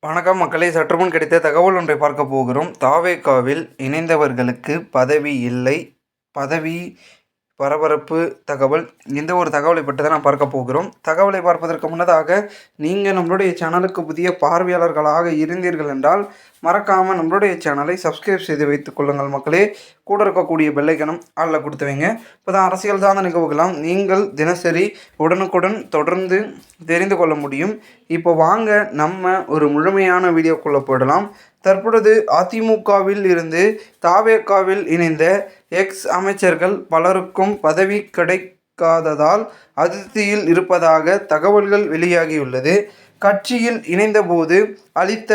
வணக்கம் மக்களே, சற்றுமுன் கிடைத்த தகவல் ஒன்றை பார்க்க போகிறோம். தாவேகாவில் இணைந்தவர்களுக்கு பதவி இல்லை, பதவி பரபரப்பு தகவல். இந்த ஒரு தகவலை பற்றி தான் நாம் பார்க்க போகிறோம். தகவலை பார்ப்பதற்கு முன்னதாக நீங்கள் நம்மளுடைய சேனலுக்கு புதிய பார்வையாளர்களாக இருந்தீர்கள் என்றால் மறக்காமல் நம்மளுடைய சேனலை சப்ஸ்கிரைப் செய்து வைத்துக் கொள்ளுங்கள் மக்களே. கூட இருக்கக்கூடிய பெல்லைக்கனும் அதில் கொடுத்து வைங்க. இப்போ தான் அரசியல் சார்ந்த நிகழ்வுகளாம் நீங்கள் தினசரி உடனுக்குடன் தொடர்ந்து தெரிந்து கொள்ள முடியும். இப்போ வாங்க நம்ம ஒரு முழுமையான வீடியோக்குள்ளே போடலாம். தற்பொழுது அதிமுகவில் இருந்து தாவேகாவில் இணைந்த எக்ஸ் அமைச்சர்கள் பலருக்கும் பதவி கிடைக்காததால் அதிருப்தியில் இருப்பதாக தகவல்கள் வெளியாகியுள்ளது. கட்சியில் இணைந்தபோது அளித்த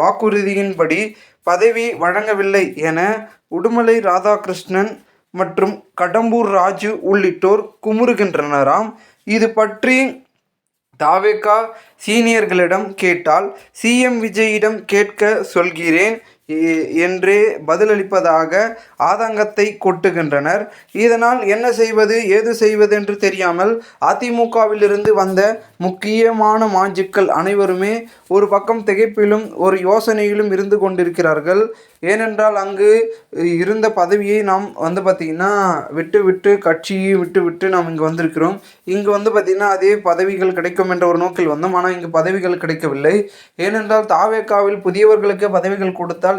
வாக்குறுதியின்படி பதவி வழங்கவில்லை என உடுமலை ராதாகிருஷ்ணன் மற்றும் கடம்பூர் ராஜு உள்ளிட்டோர் குமுறுகின்றனராம். இது பற்றி தாவேகா சீனியர்களிடம் கேட்டால் சிஎம் விஜயிடம் கேட்க சொல்கிறேன் என்றே பதிலளிப்பதாக ஆதங்கத்தை கொட்டுகின்றனர். இதனால் என்ன செய்வது ஏது செய்வது என்று தெரியாமல் அதிமுகவிலிருந்து வந்த முக்கியமான மாஜிக்கள் அனைவருமே ஒரு பக்கம் திகைப்பிலும் ஒரு யோசனையிலும் இருந்து கொண்டிருக்கிறார்கள். ஏனென்றால் அங்கு இருந்த பதவியை நாம் பார்த்திங்கன்னா விட்டு கட்சியை விட்டு நாம் இங்கே வந்திருக்கிறோம். இங்கு பார்த்திங்கன்னா அதே பதவிகள் கிடைக்கும் என்ற ஒரு நோக்கில் வந்தோம். ஆனால் இங்கு பதவிகள் கிடைக்கவில்லை. ஏனென்றால் தாவேகாவில் புதியவர்களுக்கு பதவிகள் கொடுத்தால்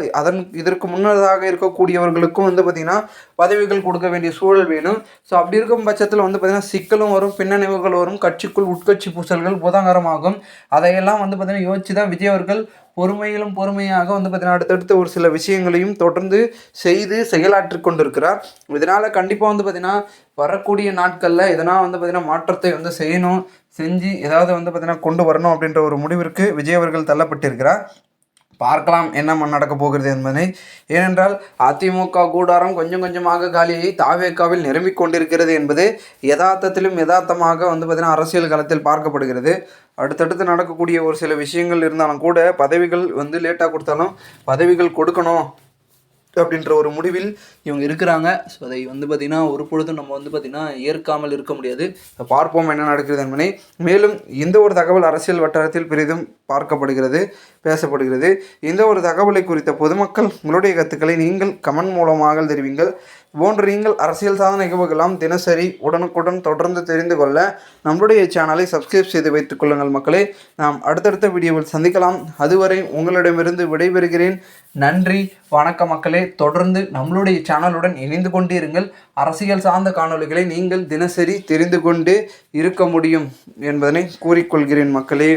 இதற்கு முன்னதாக இருக்கக்கூடியவர்களுக்கும் பார்த்திங்கன்னா பதவிகள் கொடுக்க வேண்டிய சூழல் வேணும். ஸோ அப்படி இருக்கும் பட்சத்தில் பார்த்திங்கன்னா சிக்கலும் வரும், பின்னணிவுகள் வரும், கட்சிக்குள் உட்கட்சி பூசல்கள் புதங்கரமாகும். அதையெல்லாம் பார்த்திங்கன்னா யோசிச்சு தான் விஜய் அவர்கள் பொறுமையாக பார்த்திங்கன்னா அடுத்தடுத்து ஒரு சில விஷயங்களையும் தொடர்ந்து செய்து செயலாற்றி கொண்டிருக்கிறார். இதனால் கண்டிப்பாக பார்த்திங்கன்னா வரக்கூடிய நாட்களில் இதனால் பார்த்திங்கன்னா மாற்றத்தை செய்யணும், செஞ்சு ஏதாவது பார்த்திங்கன்னா கொண்டு வரணும் அப்படின்ற ஒரு முடிவிற்கு விஜய் அவர்கள் தள்ளப்பட்டிருக்கிறார். பார்க்கலாம் என்ன நடக்க போகிறது என்பதை. ஏனென்றால் அதிமுக கூடாரம் கொஞ்சம் கொஞ்சமாக காலியை தாவேகாவில் நிரம்பிக் கொண்டிருக்கிறது என்பது யதார்த்தமாக பார்த்திங்கன்னா அரசியல் களத்தில் பார்க்கப்படுகிறது. அடுத்தடுத்து நடக்கக்கூடிய ஒரு சில விஷயங்கள் இருந்தாலும் கூட பதவிகள் லேட்டாக கொடுத்தாலும் பதவிகள் கொடுக்கணும் அப்படின்ற ஒரு முடிவில் இவங்க இருக்கிறாங்க. ஸோ அதை பார்த்திங்கன்னா ஒரு பொழுதும் நம்ம பார்த்திங்கன்னா ஏற்காமல் இருக்க முடியாது. பார்ப்போம் என்ன நடக்கிறது என்பதை. மேலும் இந்த ஒரு தகவல் அரசியல் வட்டாரத்தில் பெரிதும் பார்க்கப்படுகிறது, பேசப்படுகிறது. இந்த ஒரு தகவலை குறித்த பொதுமக்கள் உங்களுடைய கருத்துக்களை நீங்கள் கமெண்ட் மூலமாக தெரிவிங்கள். போன்ற நீங்கள் அரசியல் சாதன நிகழ்வுகளாம் தினசரி உடனுக்குடன் தொடர்ந்து தெரிந்து கொள்ள நம்மளுடைய சேனலை சப்ஸ்கிரைப் செய்து வைத்துக் கொள்ளுங்கள் மக்களே. நாம் அடுத்தடுத்த வீடியோவில் சந்திக்கலாம். அதுவரை உங்களிடமிருந்து விடைபெறுகிறேன். நன்றி, வணக்கம் மக்களே. தொடர்ந்து நம்மளுடைய சேனலுடன் இணைந்து கொண்டிருங்கள். அரசியல் சார்ந்த காணொளிகளை நீங்கள் தினசரி தெரிந்து கொண்டு இருக்க முடியும் என்பதனை கூறிக்கொள்கிறேன் மக்களே.